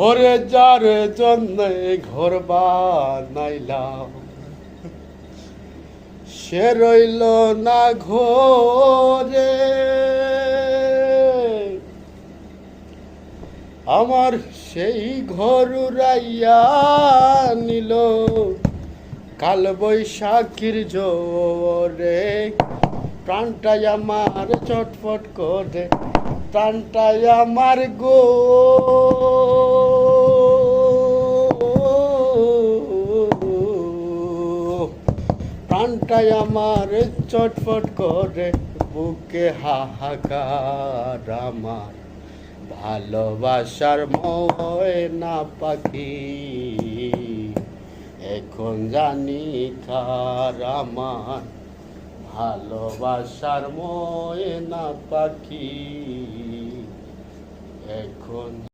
ওরে যার জন্য ঘর বানাইলাম সে রইল না ঘরে, আমার সেই ঘর উড়াইয়া নিল কাল বৈশাখীর জোরে। প্রাণটাই আমার চটফট করে, প্রাণটাই আমার গো, প্রাণটাই আমার চটফট করে, বুকে হাহাকার আমার ভালোবাসার ময়না পাখি এখন জানি কার আমার ভালোবাসার ময়না পাখি এখন।